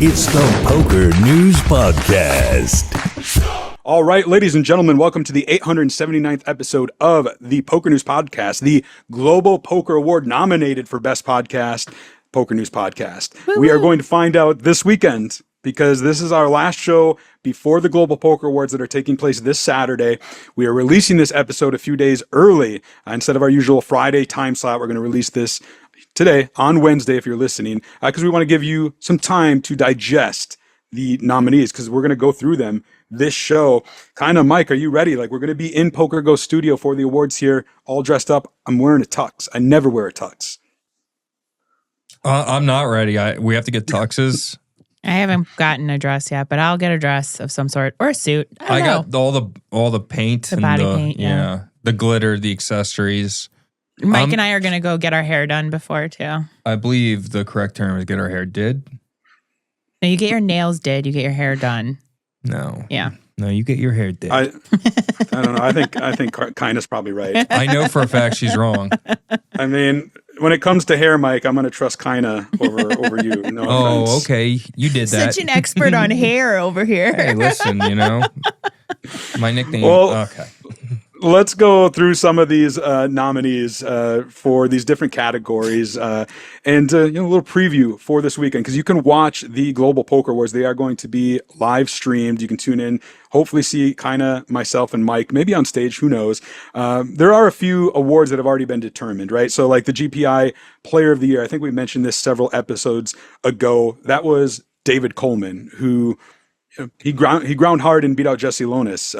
It's the PokerNews Podcast. All right, ladies and gentlemen, welcome to the 879th episode of the PokerNews Podcast, the Global Poker Award nominated for Best Podcast, PokerNews Podcast. Woo-hoo. We are going to find out this weekend because this is our last show before the Global Poker Awards that are taking place this Saturday. We are releasing this episode a few days early. Instead of our usual Friday time slot, we're going to release this today on Wednesday if you're listening, because we want to give you some time to digest the nominees because we're going to go through them this show. Kyna, Mike, are you ready? Like, we're going to be in PokerGO studio for the awards here, all dressed up. I'm wearing a tux. I never wear a tux. I'm not ready. We have to get tuxes. I haven't gotten a dress yet, but I'll get a dress of some sort or a suit. I got all the paint, the body paint, yeah, the glitter, the accessories. Mike and I are going to go get our hair done before too. I believe the correct term is get our hair did. No, you get your nails did. You get your hair done. No. Yeah. No, you get your hair did. I don't know. I think Kyna's probably right. I know for a fact she's wrong. I mean, when it comes to hair, Mike, I'm going to trust Kyna over you. No offense. Oh, okay. You did that. Such an expert on hair over here. Hey, listen, my nickname. Well, okay. Let's go through some of these nominees for these different categories and a little preview for this weekend because you can watch the Global Poker Awards. They are going to be live streamed. You can tune in, hopefully see Kyna, myself, and Mike, maybe on stage, who knows. There are a few awards that have already been determined, right? So like the GPI Player of the Year, I think we mentioned this several episodes ago. That was David Coleman, who he ground hard and beat out Jesse Lonis.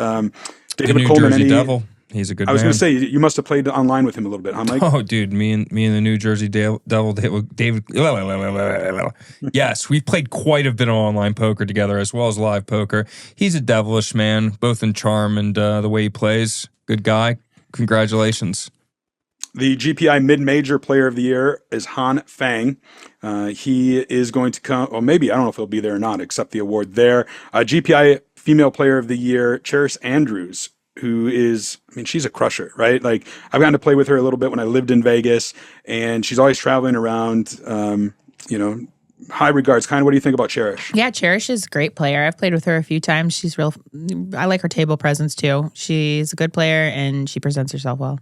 David New Coleman, Jersey Devil. He's a good man. I was going to say, you must have played online with him a little bit, huh, Mike? Oh, dude, me and the New Jersey Devil, David. Yes, we've played quite a bit of online poker together as well as live poker. He's a devilish man, both in charm and the way he plays. Good guy. Congratulations. The GPI Mid-Major Player of the Year is Feng. He is going to come, or maybe, I don't know if he'll be there or not, accept the award there. GPI Female Player of the Year, Cherish Andrews, who is, she's a crusher, right? Like, I've gotten to play with her a little bit when I lived in Vegas, and she's always traveling around, high regards. What do you think about Cherish? Yeah, Cherish is a great player. I've played with her a few times. I like her table presence too. She's a good player, and she presents herself well.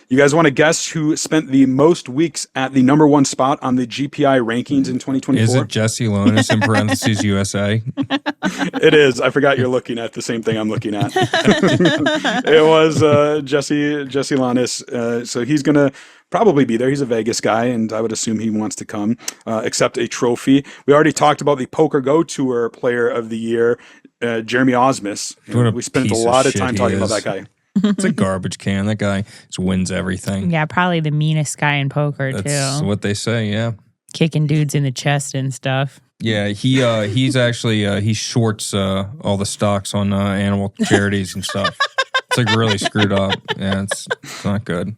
You guys want to guess who spent the most weeks at the number one spot on the GPI rankings in 2024? Is it Jesse Lonis in parentheses USA? It is. I forgot you're looking at the same thing I'm looking at. It was Jesse Lonis. So he's going to probably be there. He's a Vegas guy, and I would assume he wants to come accept a trophy. We already talked about the PokerGO Tour Player of the Year, Jeremy Ausmus. We spent a lot of time talking about that guy. It's a garbage can. That guy just wins everything. Yeah, probably the meanest guy in poker, That's what they say, yeah. Kicking dudes in the chest and stuff. Yeah, he's actually, he shorts all the stocks on animal charities and stuff. It's like really screwed up. Yeah, it's not good.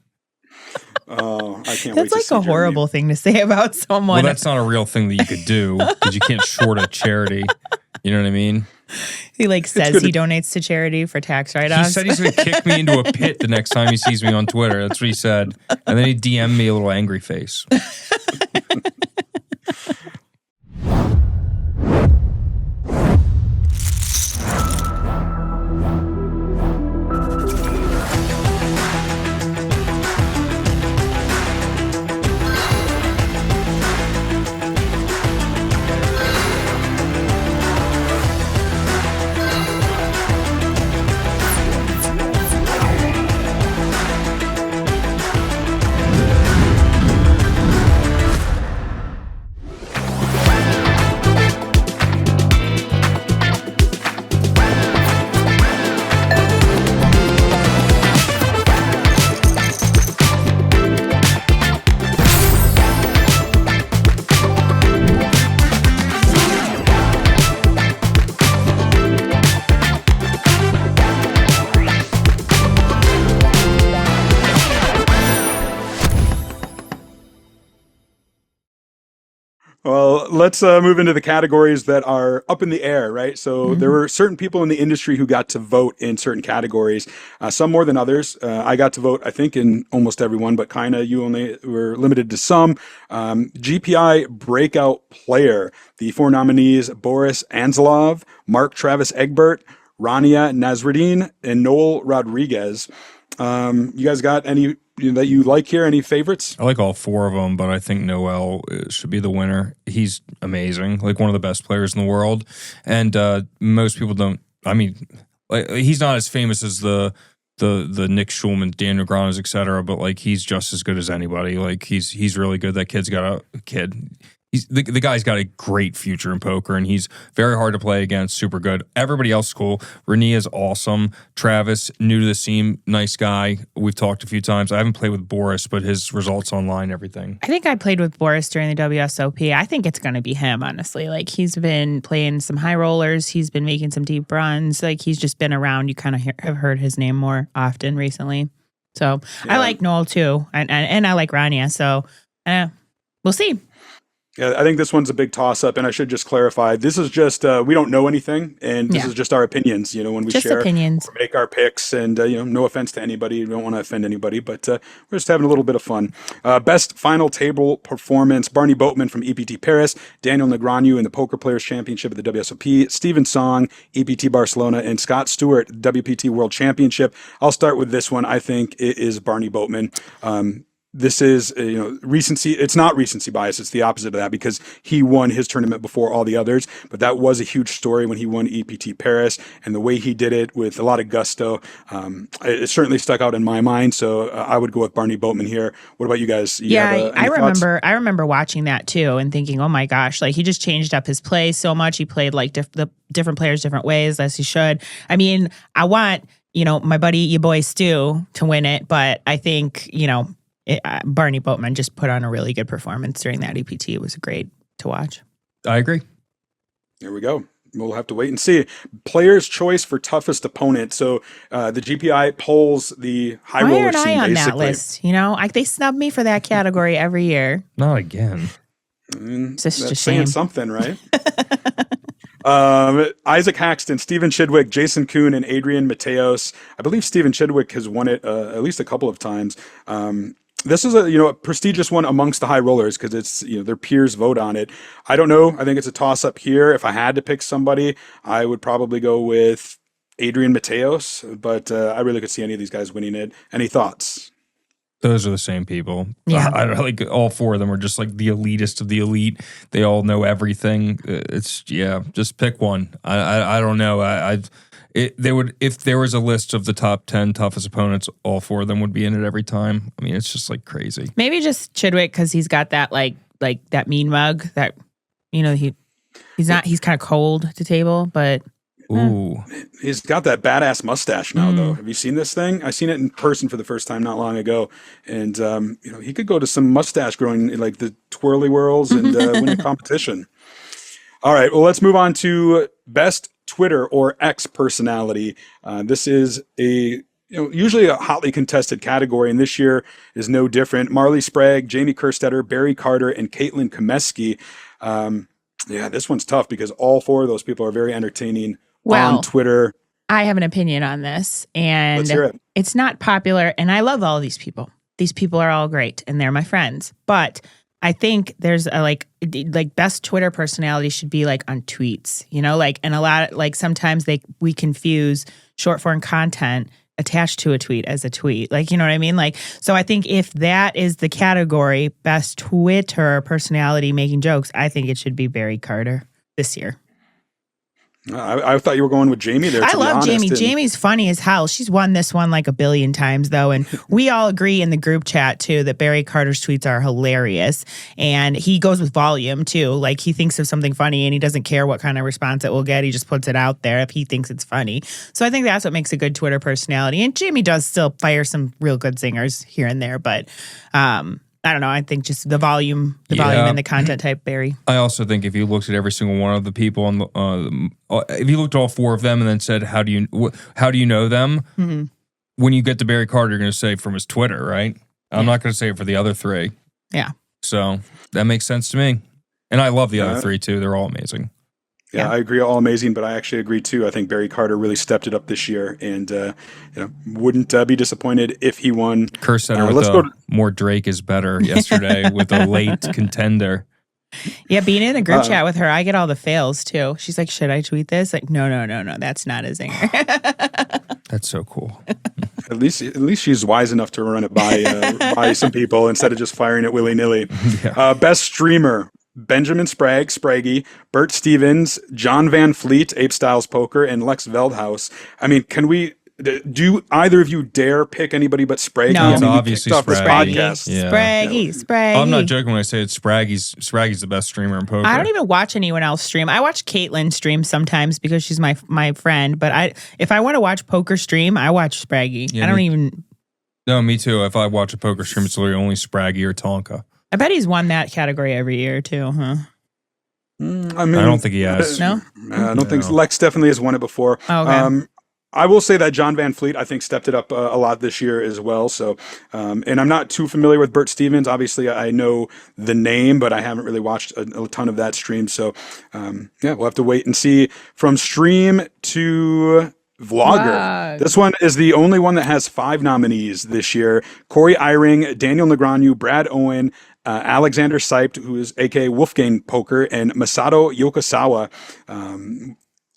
Oh, I can't wait That's to like see a horrible thing to say about someone. Well, that's not a real thing that you could do because you can't short a charity. You know what I mean? He says he donates to charity for tax write-offs. He said he's going to kick me into a pit the next time he sees me on Twitter. That's what he said. And then he DM'd me a little angry face. let's move into the categories that are up in the air, right? So there were certain people in the industry who got to vote in certain categories, some more than others. I got to vote, I think, in almost everyone, but Kyna, you only were limited to some. GPI Breakout Player, the 4 nominees, Boris Anzalov, Mark Travis Egbert, Rania Nasruddin, and Noel Rodriguez. You guys got any that you like here? Any favorites? I like all 4 of them, but I think Noel should be the winner. He's amazing, like one of the best players in the world. And most people don't. I mean, like, he's not as famous as the Nick Schulman, Daniel Granos, etc. But like, he's just as good as anybody. Like, he's really good. That kid's got a kid. The guy's got a great future in poker, and he's very hard to play against, super good. Everybody else is cool. Renia's awesome. Travis, new to the scene, nice guy. We've talked a few times. I haven't played with Boris, but his results online, everything. I think I played with Boris during the WSOP. I think it's going to be him, honestly. Like, he's been playing some high rollers. He's been making some deep runs. Like, he's just been around. You kind of have heard his name more often recently. So I like Noel, too. And I like Rania. So we'll see. Yeah, I think this one's a big toss-up, and I should just clarify, this is just, we don't know anything, and this is just our opinions, when we just share, opinions. Or make our picks, and, no offense to anybody, we don't want to offend anybody, but we're just having a little bit of fun. Best final table performance, Barney Boatman from EPT Paris, Daniel Negreanu in the Poker Players Championship at the WSOP, Steven Song, EPT Barcelona, and Scott Stewart, WPT World Championship. I'll start with this one. I think it is Barney Boatman. This is, recency. It's not recency bias. It's the opposite of that, because he won his tournament before all the others. But that was a huge story when he won EPT Paris, and the way he did it with a lot of gusto, it certainly stuck out in my mind. So I would go with Barney Boatman here. What about you guys? I remember watching that too and thinking, oh my gosh, like, he just changed up his play so much. He played like the different players different ways, as he should. I mean, I want my buddy, your boy Stu, to win it, but I think Barney Boatman just put on a really good performance during that EPT. It was great to watch. I agree. There we go. We'll have to wait and see. Player's choice for toughest opponent. So the GPI polls the high roller scene. Why aren't I on that list? They snub me for that category every year. Not again. It's just a shame. Saying something, right? Isaac Haxton, Stephen Chidwick, Jason Kuhn, and Adrian Mateos. I believe Stephen Chidwick has won it at least a couple of times. This is a prestigious one amongst the high rollers, because it's their peers vote on it. I don't know. I think it's a toss up here. If I had to pick somebody, I would probably go with Adrian Mateos, but I really could see any of these guys winning it. Any thoughts? Those are the same people. Yeah. I like all 4 of them are just like the elitist of the elite. They all know everything. Just pick one. I don't know. They would, if there was a list of the top 10 toughest opponents, all 4 of them would be in it every time. I mean, it's just like crazy. Maybe just Chidwick, because he's got that like that mean mug that he's kind of cold to table, but ooh, he's got that badass mustache now. Though, have you seen this thing? I seen it in person for the first time not long ago, and he could go to some mustache growing, like the twirly whirls, and win a competition. All right, well, let's move on to best Twitter or X personality. This is usually a hotly contested category, and this year is no different. Marley Sprague, Jamie Kerstetter, Barry Carter, and Caitlin Komeski. This one's tough because all 4 of those people are very entertaining on Twitter. I have an opinion on this, and let's hear it. It's not popular, and I love all these people. These people are all great, and they're my friends, but I think there's a like best Twitter personality should be like on tweets, and a lot sometimes we confuse short form content attached to a tweet as a tweet. Like, you know what I mean? Like, so I think if that is the category, best Twitter personality making jokes, I think it should be Barry Carter this year. I thought you were going with Jamie there. I love Jamie. Jamie's funny as hell. She's won this one like a billion times, though. And we all agree in the group chat, too, that Barry Carter's tweets are hilarious. And he goes with volume, too. Like, he thinks of something funny and he doesn't care what kind of response it will get. He just puts it out there if he thinks it's funny. So I think that's what makes a good Twitter personality. And Jamie does still fire some real good singers here and there. But I don't know. I think just the volume and the content type, Barry. I also think if you looked at every single one of the people on if you looked at all 4 of them and then said, how do you know them? Mm-hmm. When you get to Barry Carter, you're going to say from his Twitter, right? I'm not going to say it for the other 3. Yeah. So that makes sense to me. And I love the other three too. They're all amazing. Yeah, I agree. All amazing, but I actually agree too. I think Barry Carter really stepped it up this year, and wouldn't be disappointed if he won. Curse Center with more Drake is better yesterday with a late contender. Yeah, being in a group chat with her, I get all the fails too. She's like, "Should I tweet this?" Like, no, that's not a zinger. That's so cool. At least she's wise enough to run it by some people instead of just firing it willy nilly. Yeah. Best streamer. Benjamin Spraggy, Bert Stevens, John Van Fleet, Ape Styles Poker, and Lex Veldhouse. I mean, do either of you dare pick anybody but Spraggy? No. It's obviously Spraggy. Spraggy. I'm not joking when I say it's Spraggy's the best streamer in poker. I don't even watch anyone else stream. I watch Caitlin stream sometimes because she's my friend. But if I want to watch poker stream, I watch Spraggy. Yeah, I don't even. No, me too. If I watch a poker stream, it's literally only Spraggy or Tonka. I bet he's won that category every year too, huh? I don't think he has. No? I don't think Lex definitely has won it before. Okay. I will say that John Van Fleet, I think, stepped it up a lot this year as well. So, and I'm not too familiar with Bert Stevens. Obviously, I know the name, but I haven't really watched a ton of that stream. So, we'll have to wait and see. From stream to Vlogger. This one is the only one that has 5 nominees this year. Corey Eyring, Daniel Negreanu, Brad Owen, Alexander Seipt, who is aka Wolfgang Poker, and Masato Yokosawa.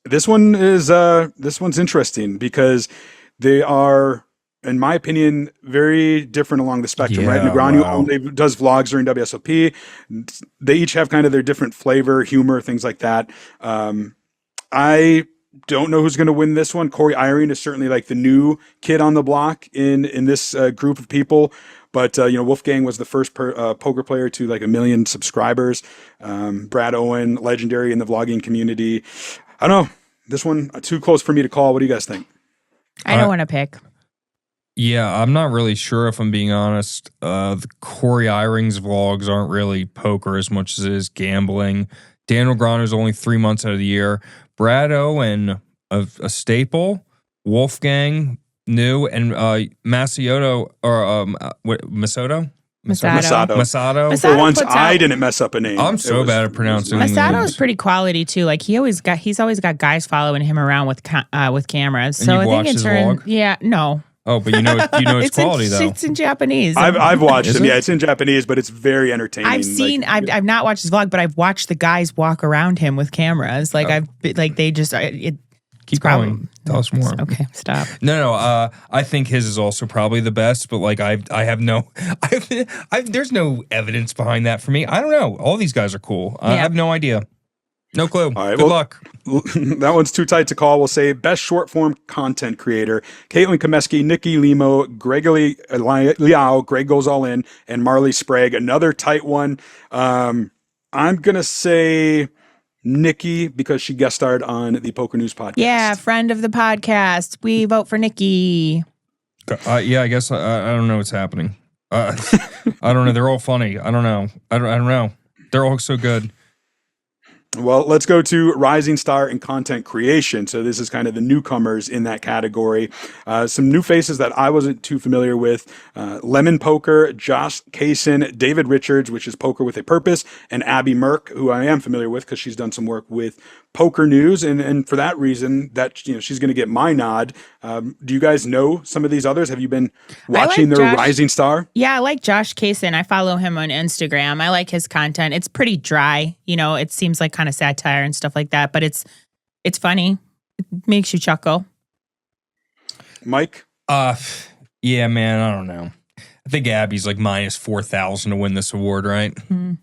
This one's interesting because they are, in my opinion, very different along the spectrum, right? Negreanu only does vlogs during WSOP. They each have kind of their different flavor, humor, things like that. I don't know who's going to win this one. Corey Eyring is certainly like the new kid on the block in this group of people. But, Wolfgang was the first poker player to like 1 million subscribers. Brad Owen, legendary in the vlogging community. I don't know. This one, too close for me to call. What do you guys think? I don't want to pick. Yeah, I'm not really sure if I'm being honest. The Corey Eyring's vlogs aren't really poker as much as it is gambling. Daniel Negreanu's only 3 months out of the year. Brad Owen, a staple. Wolfgang, new. And Masato. Masato. For once, I didn't mess up a name. I'm so bad at pronouncing. Masato is pretty quality too. Like he's always got guys following him around with cameras. So I think in turn, no. Oh, but you know it's quality though. It's in Japanese. I've watched him. Yeah, it's in Japanese, but it's very entertaining. I've not watched his vlog, but I've watched the guys walk around him with cameras. Like Keep going. Tell us more. Okay, stop. No. I think his is also probably the best, but like I have no, there's no evidence behind that for me. I don't know. All these guys are cool. I have no idea. No clue. All right, Good luck. That one's too tight to call. We'll say best short form content creator: Caitlin Komeski, Nikki Limo, Gregory Liao, Greg Goes All In, and Marley Sprague. Another tight one. I'm gonna say Nikki because she guest starred on the Poker News Podcast. Yeah, friend of the podcast. We vote for Nikki. Yeah, I guess I don't know what's happening. I don't know. They're all funny. I don't know. I don't know. They're all so good. Well, let's go to Rising Star in Content Creation. So this is kind of the newcomers in that category. Some new faces that I wasn't too familiar with. Lemon Poker, Josh Kaysen, David Richards, which is Poker with a Purpose, and Abby Merck, who I am familiar with because she's done some work with Poker News. And for that reason, that she's going to get my nod. Do you guys know some of these others? Have you been watching their Rising Star? Yeah, I like Josh Kaysen. I follow him on Instagram. I like his content. It's pretty dry. It seems like kind of satire and stuff like that, but it's funny. It makes you chuckle. Mike? Yeah, man, I don't know. I think Abby's like minus 4,000 to win this award, right? Mm-hmm.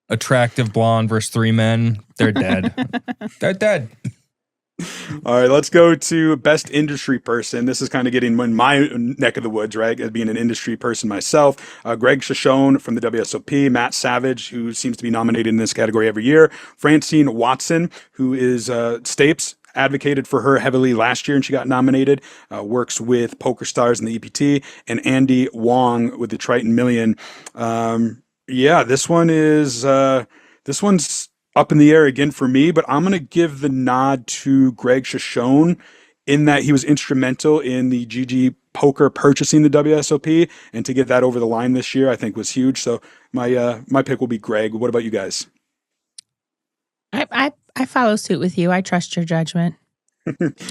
Attractive blonde versus 3 men. They're dead. They're dead. All right, let's go to best industry person. This is kind of getting in my neck of the woods, right? As being an industry person myself. Greg Shoshone from the WSOP, Matt Savage, who seems to be nominated in this category every year, Francine Watson, who is Stapes, advocated for her heavily last year and she got nominated, works with Poker Stars and the EPT, and Andy Wong with the Triton Million. This one's up in the air again for me, but I'm going to give the nod to Greg Shoshone in that he was instrumental in the GG Poker purchasing the WSOP, and to get that over the line this year, I think was huge. So my pick will be Greg. What about you guys? I follow suit with you. I trust your judgment.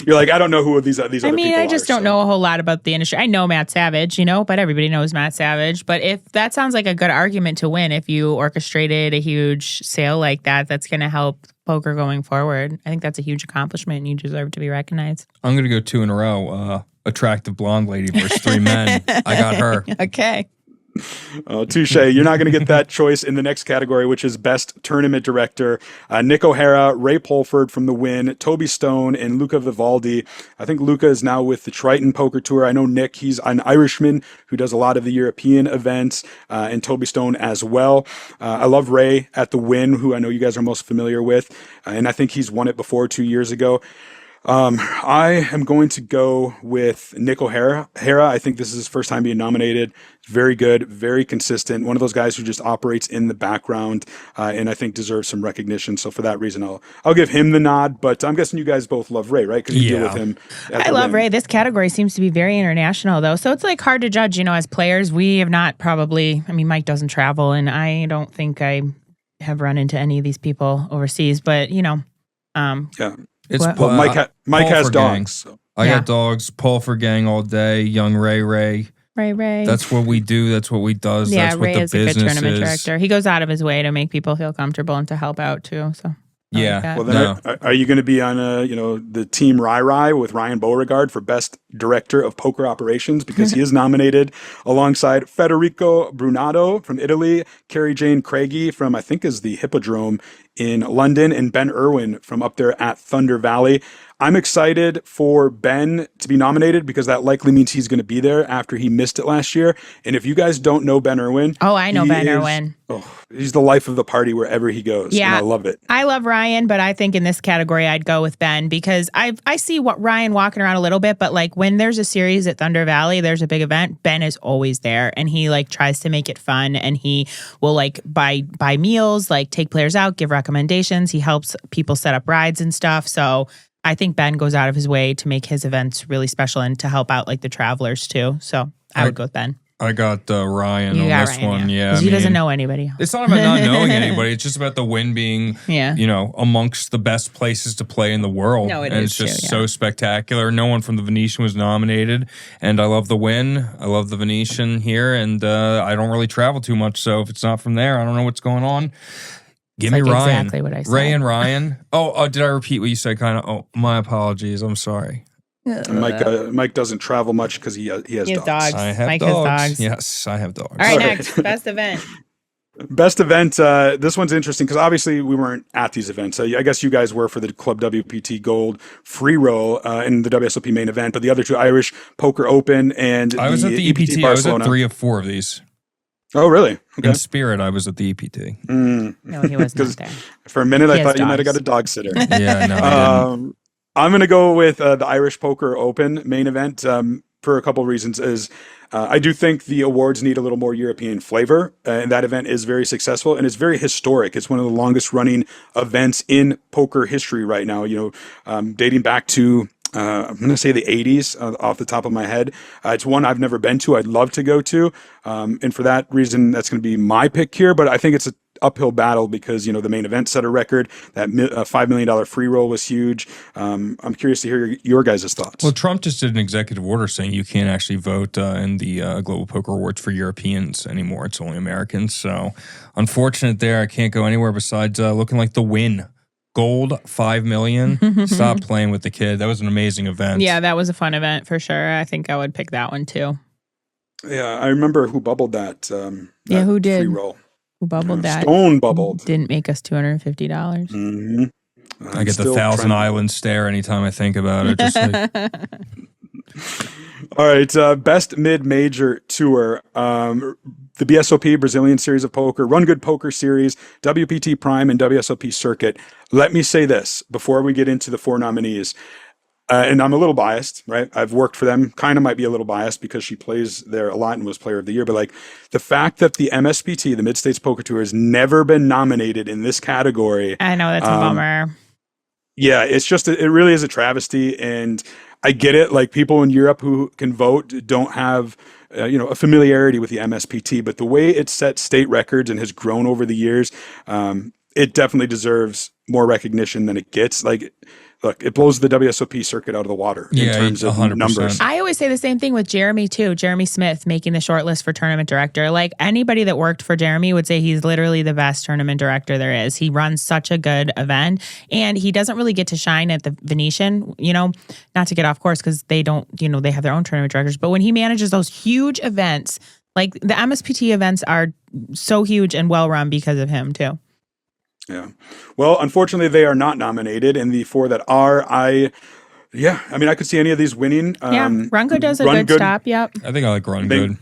You're like, I don't know who these other people are. I mean, I just don't know a whole lot about the industry. I know Matt Savage, but everybody knows Matt Savage. But if that sounds like a good argument to win, if you orchestrated a huge sale like that, that's going to help poker going forward. I think that's a huge accomplishment, and you deserve to be recognized. I'm going to go 2 in a row. Attractive blonde lady versus 3 men. I got her. Okay. Touche. You're not going to get that choice in the next category, which is Best Tournament Director. Nick O'Hara, Ray Pulford from the Win, Toby Stone, and Luca Vivaldi. I think Luca is now with the Triton Poker Tour. I know Nick, he's an Irishman who does a lot of the European events, and Toby Stone as well. I love Ray at the Win, who I know you guys are most familiar with, and I think he's won it before 2 years ago. I am going to go with Nick O'Hara. I think this is his first time being nominated. Very good, very consistent. One of those guys who just operates in the background, and I think deserves some recognition. So for that reason, I'll give him the nod. But I'm guessing you guys both love Ray, right? Because you deal with him. I love Ray. This category seems to be very international, though. So it's like hard to judge. As players, we have not probably. I mean, Mike doesn't travel, and I don't think I have run into any of these people overseas. But yeah. Well, Mike has dogs. So. I got dogs. Pulford gang all day. Young Ray. Ray. That's what we do. That's what we does. Yeah, that's what Ray the is a business good tournament is. director. He goes out of his way to make people feel comfortable and to help out too. So yeah. Well, then are you going to be on the team Rai with Ryan Beauregard for Best Director of Poker Operations, because he is nominated alongside Federico Brunato from Italy, Carrie Jane Craigie from I think is the Hippodrome in London, and Ben Irwin from up there at Thunder Valley. I'm excited for Ben to be nominated because that likely means he's going to be there after he missed it last year. And if you guys don't know Ben Irwin. Oh, I know Ben Irwin. He's the life of the party wherever he goes. Yeah. And I love it. I love Ryan, but I think in this category I'd go with Ben because I see what Ryan walking around a little bit, but like when there's a series at Thunder Valley, there's a big event, Ben is always there and he like tries to make it fun and he will like buy meals, like take players out, give recommendations. He helps people set up rides and stuff. So I think Ben goes out of his way to make his events really special and to help out like the travelers too. So I would go with Ben. I got Ryan on this one. Yeah. Because he doesn't know anybody else. It's not about not knowing anybody. It's just about the Win being, amongst the best places to play in the world. No, and it's just so spectacular. No one from the Venetian was nominated. And I love the Win. I love the Venetian here. And I don't really travel too much. So if it's not from there, I don't know what's going on. Give me Ryan. Exactly what I said. Ray and Ryan. Oh, did I repeat what you said? Kind of. Oh, my apologies. I'm sorry. Mike doesn't travel much because he has dogs. I have Mike dogs. has dogs. Yes, I have dogs. All right, next. Best event. Best event. This one's interesting because obviously we weren't at these events. I guess you guys were for the Club WPT Gold free roll in the WSOP main event, but the other two, Irish Poker Open and I was at the EPT. I was at 3 of 4 of these. Oh, really? Okay. In spirit, I was at the EPT. No, he was not there. For a minute, I thought you might have got a dog sitter. Yeah, no, I didn't. I'm going to go with the Irish Poker Open main event for a couple of reasons. I do think the awards need a little more European flavor, and that event is very successful, and it's very historic. It's one of the longest running events in poker history right now, dating back to I'm going to say the 80s off the top of my head. It's one I've never been to. I'd love to go to. And for that reason, that's going to be my pick here. But I think it's an uphill battle because, the main event set a record. That $5 million free roll was huge. I'm curious to hear your guys' thoughts. Well, Trump just did an executive order saying you can't actually vote in the Global Poker Awards for Europeans anymore. It's only Americans. So unfortunate there. I can't go anywhere besides looking like the Win. Gold, $5 million. Stop playing with the kid. That was an amazing event. Yeah, that was a fun event for sure. I think I would pick that one too. Yeah, I remember who bubbled that. Who did? Free roll. Who bubbled that? Stone bubbled. Didn't make us $250. Mm-hmm. I get the Thousand Island stare anytime I think about it. Just like... All right, Best Mid-Major Tour. The BSOP, Brazilian Series of Poker, Run Good Poker Series, WPT Prime, and WSOP Circuit. Let me say this before we get into the 4 nominees. And I'm a little biased, right? I've worked for them. Kyna might be a little biased because she plays there a lot and was Player of the Year. But like the fact that the MSPT, the Mid-States Poker Tour, has never been nominated in this category. I know, that's a bummer. Yeah, it's just, it really is a travesty. And I get it. Like people in Europe who can vote don't have, a familiarity with the MSPT, but the way it set state records and has grown over the years, it definitely deserves more recognition than it gets. Like, look, it blows the WSOP circuit out of the water in terms of 100%. numbers. I always say the same thing with Jeremy too. Jeremy Smith making the short list for tournament director. Like anybody that worked for Jeremy would say he's literally the best tournament director there is. He runs such a good event, and he doesn't really get to shine at the Venetian, not to get off course because they don't, they have their own tournament directors. But when he manages those huge events, like the MSPT events are so huge and well run because of him too. Yeah. Well, unfortunately, they are not nominated, and the 4 that are, I could see any of these winning. Rungo does a good stop. Yep. I think I like Run Good.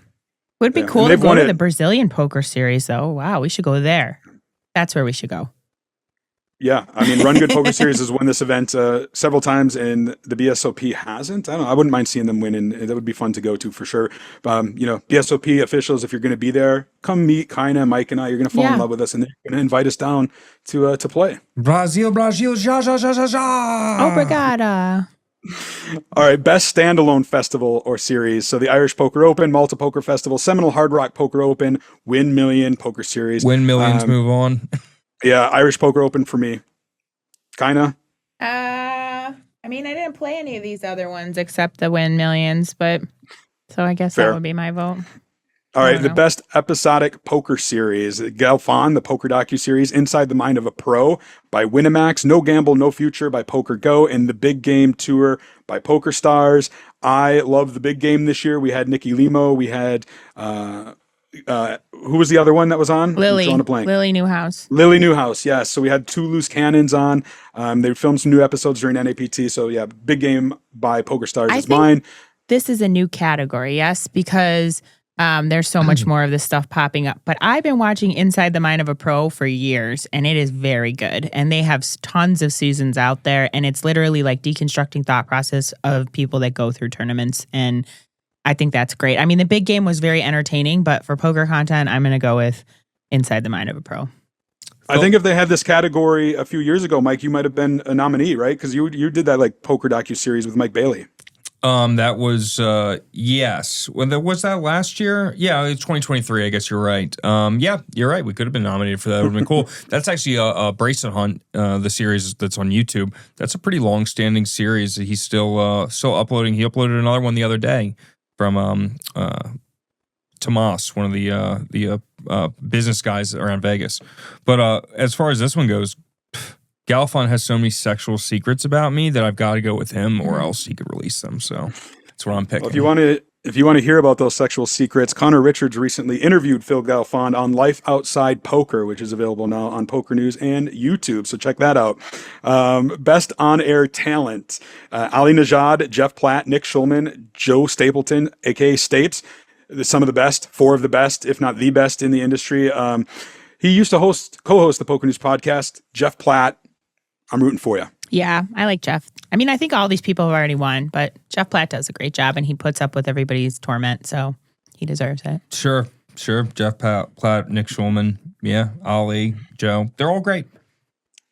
Would be cool to go to the Brazilian poker series, though. Wow, we should go there. That's where we should go. Yeah, I mean, Run Good Poker Series has won this event several times, and the BSOP hasn't. I don't know. I wouldn't mind seeing them win, and that would be fun to go to for sure. BSOP officials, if you're going to be there, come meet Kyna, Mike, and I. You're going to fall in love with us, and they're going to invite us down to play. Brazil, ja, ja, ja, ja, ja. Obrigada. All right, best standalone festival or series. So the Irish Poker Open, Malta Poker Festival, Seminole Hard Rock Poker Open, Win Million Poker Series. Win Millions, move on. Yeah, Irish Poker Open for me. Kyna? I didn't play any of these other ones except the Win Millions, but so I guess Fair. that would be my vote. All right, the best episodic poker series. Galfon, the poker docuseries, Inside the Mind of a Pro by Winamax, No Gamble, No Future by PokerGO, and the Big Game Tour by PokerStars. I love the big game this year. We had Nikki Limo. We had... who was the other one that was on? Lily. I'm drawing a blank. Lily Newhouse. Lily Newhouse, yes. So we had 2 loose cannons on. They filmed some new episodes during NAPT. So yeah, big game by PokerStars is mine. This is a new category, yes, because there's so much more of this stuff popping up. But I've been watching Inside the Mind of a Pro for years, and it is very good. And they have tons of seasons out there, and it's literally like deconstructing thought process of people that go through tournaments, and I think that's great. I mean, the big game was very entertaining, but for poker content, I'm going to go with Inside the Mind of a Pro. I think if they had this category a few years ago, Mike, you might have been a nominee, right? Because you did that like poker docuseries with Mike Bailey. That was yes. Was that last year? Yeah, it's 2023. I guess you're right. Yeah, you're right. We could have been nominated for that. It would have been cool. That's actually a bracelet hunt. The series that's on YouTube. That's a pretty long-standing series. He's still uploading. He uploaded another one the other day from Tomas, one of the business guys around Vegas. But as far as this one goes, Galfon has so many sexual secrets about me that I've got to go with him, or else he could release them. So that's what I'm picking. Well, if you want to hear about those sexual secrets, Connor Richards recently interviewed Phil Galfond on Life Outside Poker, which is available now on Poker News and YouTube. So check that out. Best on-air talent: Ali Najad, Jeff Platt, Nick Schulman, Joe Stapleton, aka Stapes. Some of the best, 4 of the best, if not the best in the industry. He used to co-host the Poker News podcast. Jeff Platt, I'm rooting for you. Yeah, I like Jeff. I mean, I think all these people have already won, but Jeff Platt does a great job, and he puts up with everybody's torment, so he deserves it. Sure. Jeff Platt, Nick Schulman, yeah, Ali, Joe, they're all great.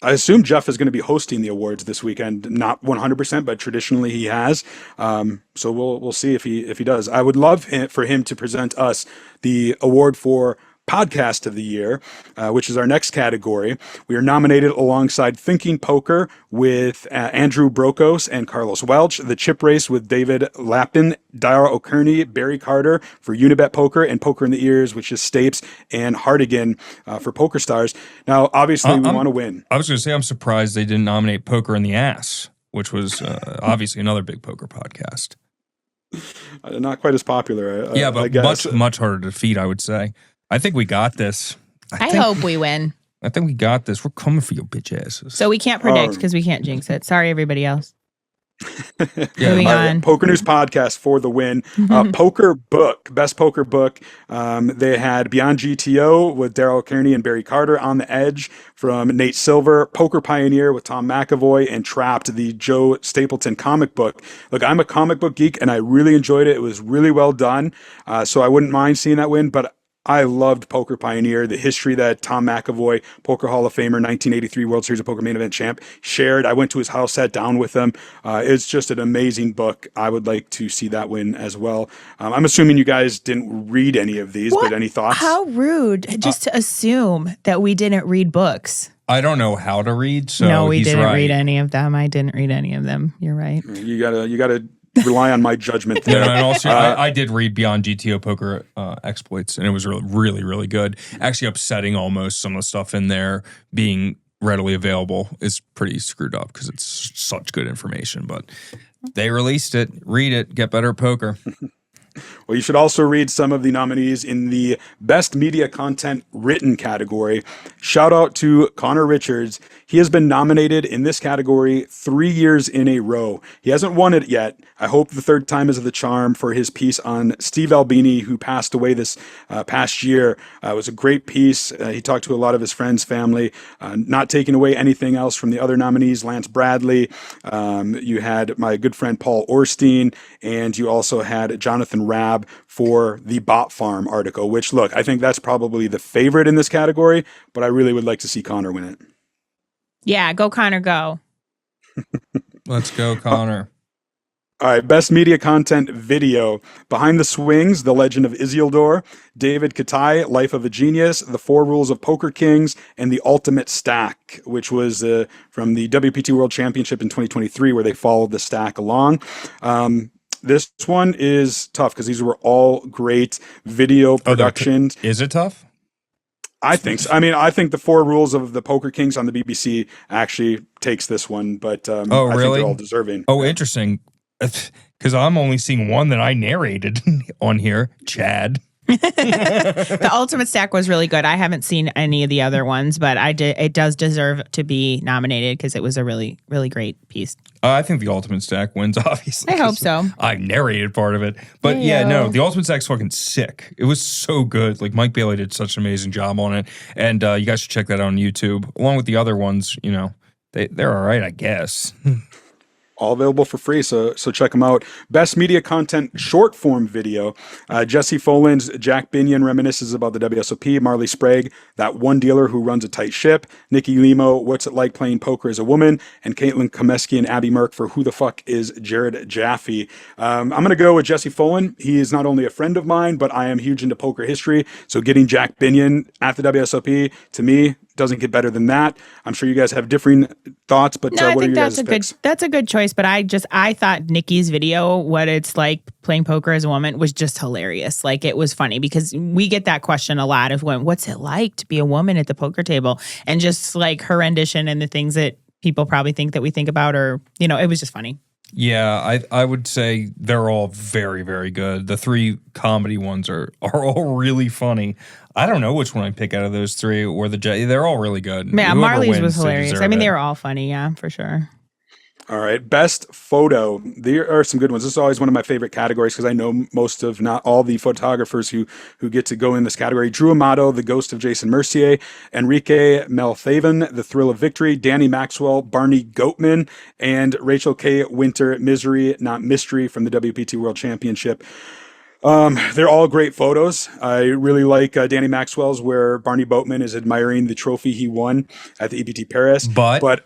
I assume Jeff is going to be hosting the awards this weekend. Not 100%, but traditionally he has. So we'll see if he does. I would love for him to present us the award for Podcast of the Year, which is our next category. We are nominated alongside Thinking Poker with Andrew Brokos and Carlos Welch, The Chip Race with David Lappin, Dara O'Kearney, Barry Carter for Unibet Poker, and Poker in the Ears, which is Stapes and Hardigan for PokerStars. Now, obviously, we want to win. I was going to say, I'm surprised they didn't nominate Poker in the Ass, which was obviously another big poker podcast. Not quite as popular. Yeah, but much harder to defeat, I would say. I think we got this. I hope we win. I think we got this. We're coming for your bitch asses. So we can't predict because we can't jinx it. Sorry, everybody else. Moving on. Poker News Podcast for the win. Poker Book, best poker book. They had Beyond GTO with Daryl Kearney and Barry Carter, On the Edge from Nate Silver, Poker Pioneer with Tom McAvoy, and Trapped, the Joe Stapleton comic book. Look, I'm a comic book geek, and I really enjoyed it. It was really well done, so I wouldn't mind seeing that win, but I loved Poker Pioneer, the history that Tom McAvoy, Poker Hall of Famer, 1983 World Series of Poker main event champ, shared. I went to his house, sat down with him. It's just an amazing book. I would like to see that win as well. I'm assuming you guys didn't read any of these, but any thoughts? How rude just to assume that we didn't read books. I don't know how to read, so no, we he's didn't right. read any of them. I didn't read any of them. You're right. You gotta rely on my judgment there. No, and also, I did read Beyond GTO Poker Exploits, and it was really, really good. Actually upsetting almost some of the stuff in there being readily available is pretty screwed up because it's such good information. But they released it. Read it. Get better at poker. Well, you should also read some of the nominees in the Best Media Content Written category. Shout out to Connor Richards. He has been nominated in this category 3 years in a row. He hasn't won it yet. I hope the third time is the charm for his piece on Steve Albini, who passed away this past year. It was a great piece. He talked to a lot of his friends, family, not taking away anything else from the other nominees. Lance Bradley, you had my good friend Paul Orstein, and you also had Jonathan Rabb for the Bot Farm article, which, look, I think that's probably the favorite in this category, but I really would like to see Connor win it. Yeah, go Connor, go. Let's go, Connor. All right, Best Media Content Video. Behind the Swings, The Legend of Isildur, David Katai, Life of a Genius, The Four Rules of Poker Kings, and The Ultimate Stack, which was from the WPT World Championship in 2023, where they followed the stack along. This one is tough because these were all great video productions. Is it tough? I think so. I mean, I think The Four Rules of the Poker Kings on the BBC actually takes this one, but I think they're all deserving. Oh, interesting. Because I'm only seeing one that I narrated on here, Chad. The Ultimate Stack was really good. I haven't seen any of the other ones, but it does deserve to be nominated because it was a really, really great piece. I think the Ultimate Stack wins, obviously. I hope so. I narrated part of it. But no, the Ultimate Stack's fucking sick. It was so good. Like, Mike Bailey did such an amazing job on it. And you guys should check that out on YouTube. Along with the other ones, they're all right, I guess. All available for free, so check them out. Best Media Content Short Form Video. Jesse Foland's Jack Binion reminisces about the WSOP. Marley Sprague, That One Dealer Who Runs a Tight Ship. Nikki Limo, What's It Like Playing Poker as a Woman. And Caitlin Komeski and Abby Merck for Who the Fuck is Jared Jaffe. I'm going to go with Jesse Foland. He is not only a friend of mine, but I am huge into poker history. So getting Jack Binion at the WSOP, to me, doesn't get better than that. I'm sure you guys have differing thoughts, but No, I what are think your guys' picks? that's a good choice. But I thought Nikki's video, what it's like playing poker as a woman, was just hilarious. Like, it was funny because we get that question a lot of what's it like to be a woman at the poker table, and just like her rendition and the things that people probably think that we think about, or it was just funny. Yeah, I would say they're all very, very good. The three comedy ones are all really funny. I don't know which one I'd pick out of those three, or they're all really good. Yeah, Whoever Marley's wins, was they hilarious. deserve I mean, it. they were all funny, yeah, for sure. All right, Best Photo. There are some good ones. This is always one of my favorite categories because I know most of, not all, the photographers who get to go in this category. Drew Amato, The Ghost of Jason Mercier, Enrique Melthaven, The Thrill of Victory, Danny Maxwell, Barney Goatman, and Rachel K. Winter, Misery Not Mystery from the WPT World Championship. They're all great photos. I really like Danny Maxwell's, where Barney Boatman is admiring the trophy he won at the EPT Paris. But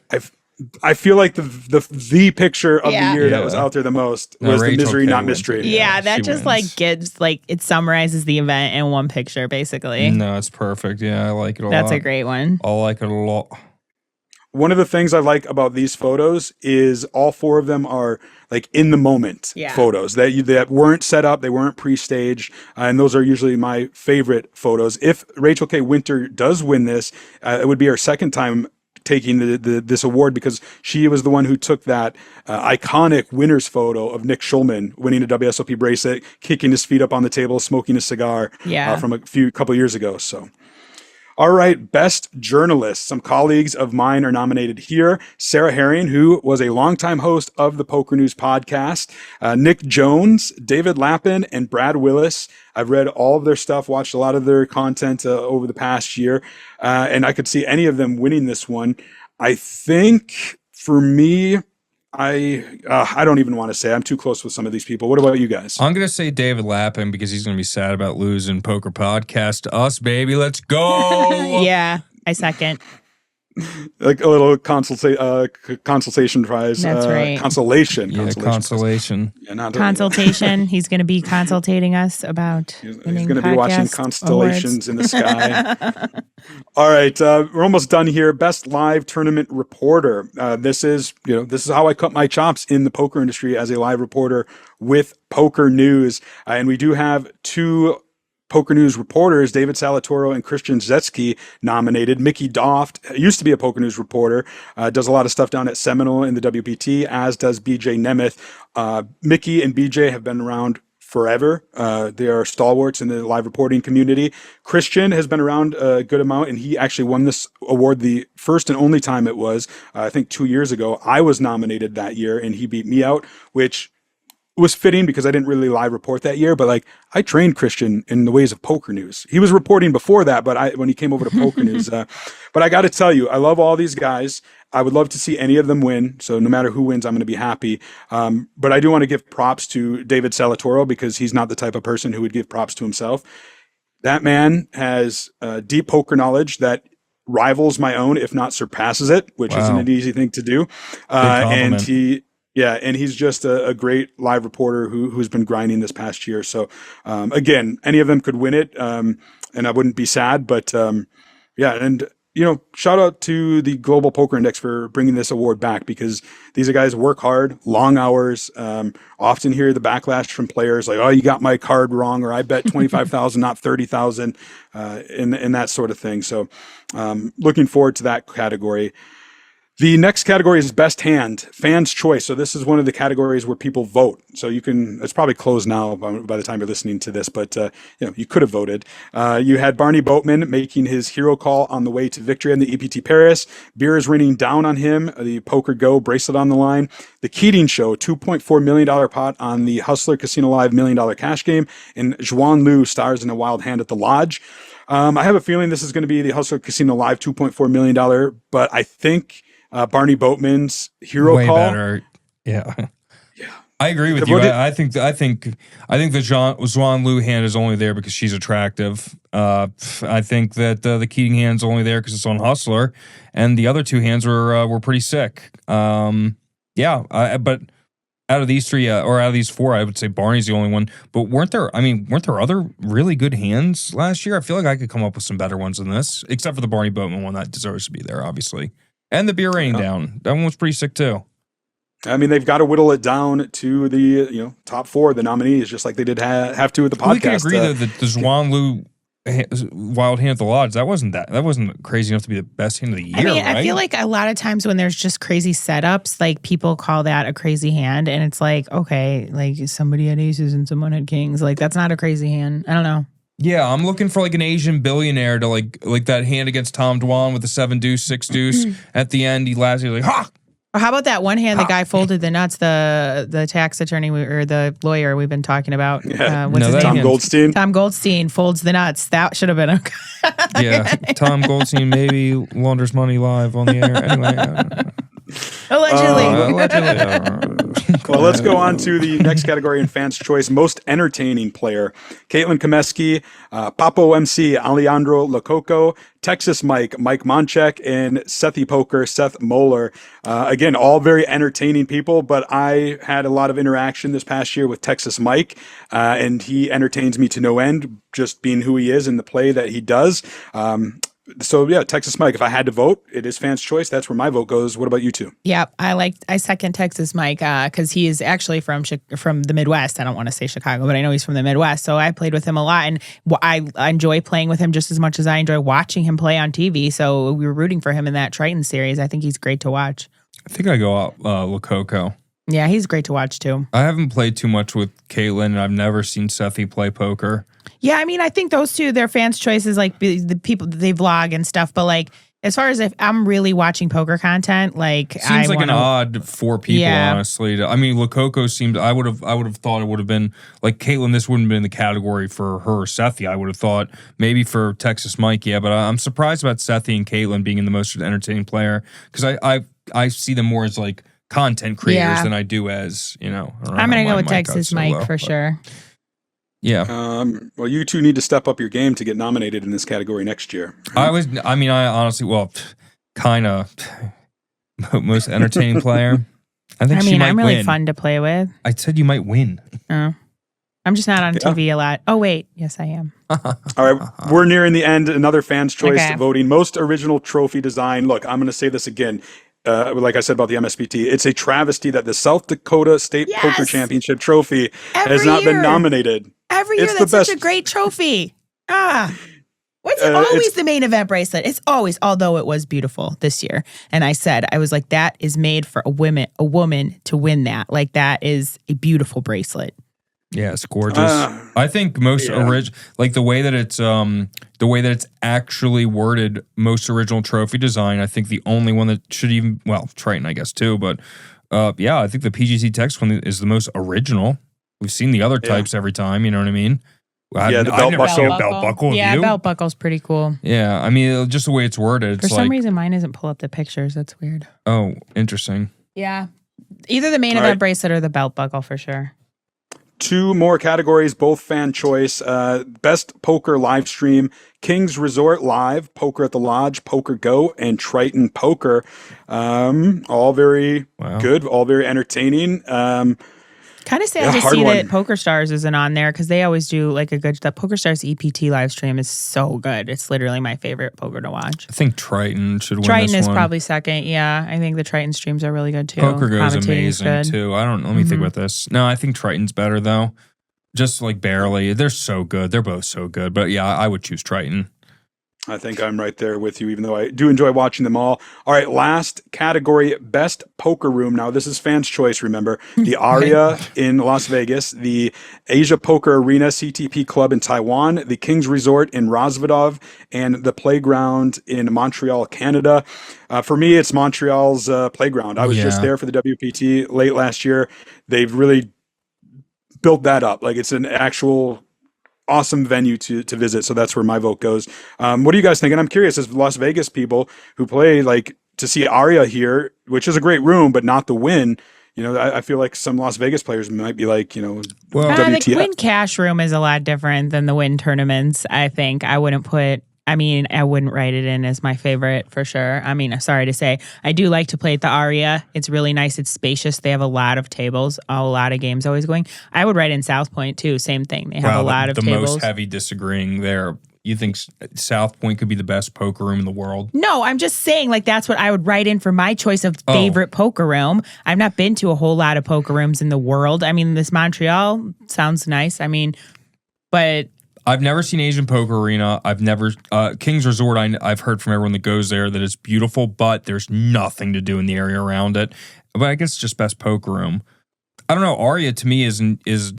I feel like the picture of the year that was out there the most was the Misery Not Mystery. Yeah, that wins. just like gives, like, it summarizes the event in one picture, basically. No, it's perfect. Yeah, I like it a lot. That's a great one. I like it a lot. One of the things I like about these photos is all four of them are like in the moment photos that weren't set up, they weren't pre-staged, and those are usually my favorite photos. If Rachel K. Winter does win this, it would be her second time taking this award, because she was the one who took that iconic winner's photo of Nick Schulman winning a WSOP bracelet, kicking his feet up on the table, smoking a cigar from a couple years ago. So. All right, Best Journalist. Some colleagues of mine are nominated here. Sarah Herring, who was a longtime host of the PokerNews Podcast. Nick Jones, David Lappin, and Brad Willis. I've read all of their stuff, watched a lot of their content over the past year, and I could see any of them winning this one. I think, for me, I don't even want to say. I'm too close with some of these people. What about you guys? I'm going to say David Lappin because he's going to be sad about losing Poker Podcast to us, baby. Let's go. Yeah, I second. Like a little consultation prize. That's right. Consolation. Yeah, consolation. Yeah, not Consultation. He's going to be consultating us about He's going to be watching constellations awards. in the sky. All right, we're almost done here. Best live tournament reporter. This is how I cut my chops in the poker industry as a live reporter with Poker News, and we do have two Poker News reporters, David Salatoro and Christian Zetsky, nominated. Mickey Doft used to be a Poker News reporter, does a lot of stuff down at Seminole in the WPT, as does BJ Nemeth. Mickey and BJ have been around forever. They are stalwarts in the live reporting community. Christian has been around a good amount, and he actually won this award the first and only time it was, I think 2 years ago. I was nominated that year, and he beat me out, which was fitting because I didn't really live report that year, but like I trained Christian in the ways of Poker News. He was reporting before that, but when he came over to Poker News, but I got to tell you, I love all these guys. I would love to see any of them win. So no matter who wins, I'm going to be happy. But I do want to give props to David Salatoro because he's not the type of person who would give props to himself. That man has deep poker knowledge that rivals my own, if not surpasses it, which isn't an easy thing to do. And he's just a great live reporter who's been grinding this past year. So, again, any of them could win it, and I wouldn't be sad. But, shout out to the Global Poker Index for bringing this award back because these guys work hard, long hours, often hear the backlash from players like, oh, you got my card wrong, or I bet 25,000, not 30,000, and that sort of thing. So, looking forward to that category. The next category is best hand, fans' choice. So this is one of the categories where people vote. So it's probably closed now by the time you're listening to this, but you could have voted. You had Barney Boatman making his hero call on the way to victory in the EPT Paris. Beer is raining down on him. The PokerGO bracelet on the line. The Keating Show, $2.4 million pot on the Hustler Casino Live $1 million cash game. And Juan Liu stars in a wild hand at the Lodge. I have a feeling this is going to be the Hustler Casino Live $2.4 million, but I think Barney Boatman's hero way call. Better. Yeah. I agree with you. I think the Juan Liu hand is only there because she's attractive. I think that the Keating hand's only there because it's on Hustler, and the other two hands were pretty sick. But out of these three or out of these four, I would say Barney's the only one. But weren't there other really good hands last year? I feel like I could come up with some better ones than this, except for the Barney Boatman one that deserves to be there, obviously. And the beer raining down. That one was pretty sick too. I mean, they've got to whittle it down to the top four, the nominees, just like they did have to with the podcast. We can agree that the Juan Liu wild hand at the Lodge, that wasn't crazy enough to be the best hand of the year. I mean, right? I feel like a lot of times when there's just crazy setups, like people call that a crazy hand, and it's like, okay, like somebody had aces and someone had kings, like that's not a crazy hand. I don't know. Yeah, I'm looking for like an Asian billionaire to like that hand against Tom Dwan with the 7 deuce, 6 deuce. At the end, he like, ha! Or how about that one hand the guy folded the nuts, the tax attorney or the lawyer we've been talking about? What's his name? Tom Goldstein. Tom Goldstein folds the nuts. That should have been okay. Yeah, Tom Goldstein maybe launders money live on the air. Anyway. Allegedly. Well, let's go on to the next category in fans' choice, most entertaining player. Caitlin Komeski, Papo MC, Alejandro Lococo, Texas Mike Monchek, and Sethy Poker, Seth Moeller. Again, all very entertaining people, but I had a lot of interaction this past year with Texas Mike, and he entertains me to no end, just being who he is and the play that he does. So yeah, Texas Mike, if I had to vote, it is fans' choice. That's where my vote goes. What about you two? Yep. I second Texas Mike because he is actually from the Midwest. I don't want to say Chicago, but I know he's from the Midwest. So I played with him a lot, and I enjoy playing with him just as much as I enjoy watching him play on TV. So we were rooting for him in that Triton series. I think he's great to watch. I think I go out Lococo. Yeah, he's great to watch too. I haven't played too much with Caitlin, and I've never seen Sethy play poker. Yeah, I mean, I think those two, their fans' choices, like the people they vlog and stuff. But like, as far as if I'm really watching poker content, like seems like an odd four people, honestly. I mean, Lococo seemed. I would have thought it would have been like Caitlin. This wouldn't have been the category for her or Sethy. I would have thought maybe for Texas Mike, yeah. But I'm surprised about Sethy and Caitlin being in the most entertaining player because I see them more as like content creators than I do as I'm gonna go with Texas Mike for sure. Yeah. Well, you two need to step up your game to get nominated in this category next year. I honestly, Kyna, most entertaining player. I think she might I'm really win. fun to play with. I said you might win. Oh. I'm just not on TV a lot. Oh, wait. Yes, I am. All right, we're nearing the end. Another fan's choice Okay. voting. Most original trophy design. Look, I'm going to say this again. Like I said about the MSBT, it's a travesty that the South Dakota State Yes! Poker Championship trophy has Every not been year. nominated. Every year, It's the that's such a best. great trophy. What's It's- always the main event bracelet? It's always, although it was beautiful this year. And I said, I was like, that is made for a woman to win that. Like, that is a beautiful bracelet. Yeah, it's gorgeous. I think most like the way that it's actually worded, most original trophy design. I think the only one that should even, well, Triton, I guess too, but yeah, I think the PGC text one is the most original. We've seen the other types every time. You know what I mean? Yeah, the I've belt never buckle. seen a belt buckle. Yeah, Have you? belt buckle's pretty cool. Yeah, I mean, just the way it's worded. For It's some like, reason, mine doesn't pull up the pictures. That's weird. oh, interesting. Yeah. Either the main All event right. bracelet or the belt buckle for sure. Two more categories, both fan choice. Best poker live stream: King's Resort Live, Poker at the Lodge, PokerGO, and Triton Poker. All very good, all very entertaining. Kind of sad Yeah, to hard see one. that PokerStars isn't on there because they always do like a good. The PokerStars EPT live stream is so good. It's literally my favorite poker to watch. I think Triton should win Triton this is one. probably second. Yeah, I think the Triton streams are really good too. PokerGo is Commentating's amazing good. too. Let me think about this. No, I think Triton's better though. Just like barely. They're so good. They're both so good. But yeah, I would choose Triton. I think I'm right there with you, even though I do enjoy watching them all. All right, last category, best poker room. Now, this is fans' choice, remember. The Aria in Las Vegas, the Asia Poker Arena CTP Club in Taiwan, the King's Resort in Rosvadov, and the Playground in Montreal, Canada. For me, it's Montreal's Playground. I was just there for the WPT late last year. They've really built that up. Like, it's an actual awesome venue to visit. So that's where my vote goes. What do you guys think? And I'm curious, as Las Vegas people who play, like, to see Aria here, which is a great room, but not the win. You know, I feel like some Las Vegas players might be like, you know, Well, The WTF. Win Cash room is a lot different than the Win tournaments. I think I wouldn't write it in as my favorite for sure. I mean, sorry to say, I do like to play at the Aria. It's really nice. It's spacious. They have a lot of tables, a lot of games always going. I would write in South Point too. Same thing. They have a lot of the tables. most heavy disagreeing there. You think South Point could be the best poker room in the world? No, I'm just saying, like, that's what I would write in for my choice of favorite poker room. I've not been to a whole lot of poker rooms in the world. I mean, this Montreal sounds nice. I mean, but I've never seen Asian Poker Arena. I've never King's Resort. I've heard from everyone that goes there that it's beautiful, but there's nothing to do in the area around it. But I guess it's just best poker room. I don't know. Aria to me is it's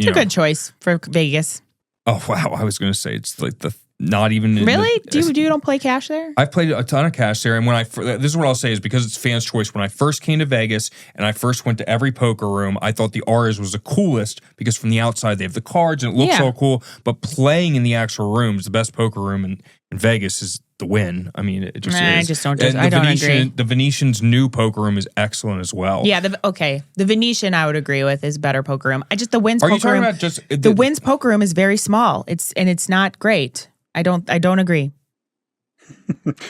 a good choice for Vegas. Oh wow! I was going to say it's like the not even in Really? The, You don't play cash there? I've played a ton of cash there, and when this is what I'll say is because it's fans' choice. When I first came to Vegas and I first went to every poker room, I thought the Arias was the coolest because from the outside they have the cards and it looks all cool. But playing in the actual rooms, the best poker room in Vegas is the win. I mean, it just is. I just don't. And I don't agree. The Venetian's new poker room is excellent as well. Yeah. The Venetian I would agree with is better poker room. The Wynn's Are you poker talking room. about just The Wynn's poker room is very small. It's not great. I don't agree.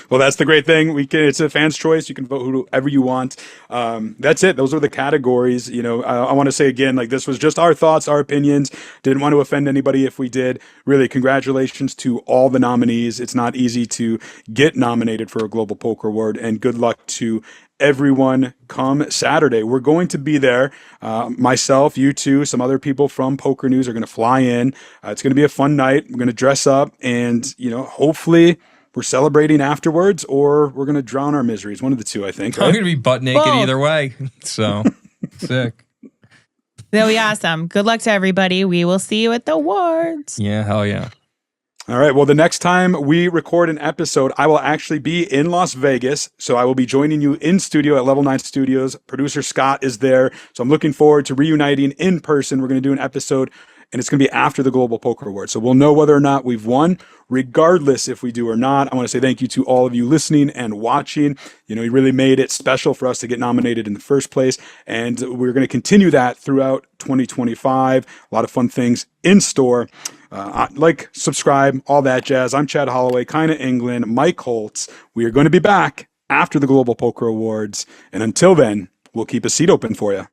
Well, that's the great thing. It's a fan's choice. You can vote whoever you want. That's it. Those are the categories. You know, I want to say again, like, this was just our thoughts, our opinions. Didn't want to offend anybody if we did. Really, congratulations to all the nominees. It's not easy to get nominated for a Global Poker Award, and good luck to everyone come Saturday. We're going to be there. Myself, you two, some other people from Poker News are going to fly in. It's going to be a fun night. We're going to dress up and, you know, hopefully we're celebrating afterwards, or we're going to drown our miseries. One of the two, I think. I'm Right? going to be butt naked Both. either way. So sick. That'll be awesome. Good luck to everybody. We will see you at the awards. Yeah, hell yeah. All right. Well, the next time we record an episode, I will actually be in Las Vegas. So I will be joining you in studio at Level 9 Studios. Producer Scott is there. So I'm looking forward to reuniting in person. We're going to do an episode, and it's going to be after the Global Poker Awards. So we'll know whether or not we've won. Regardless if we do or not, I want to say thank you to all of you listening and watching. You know, you really made it special for us to get nominated in the first place. And we're going to continue that throughout 2025. A lot of fun things in store. Like, subscribe, all that jazz. I'm Chad Holloway, Kyna England, Mike Holtz. We are going to be back after the Global Poker Awards. And until then, we'll keep a seat open for you.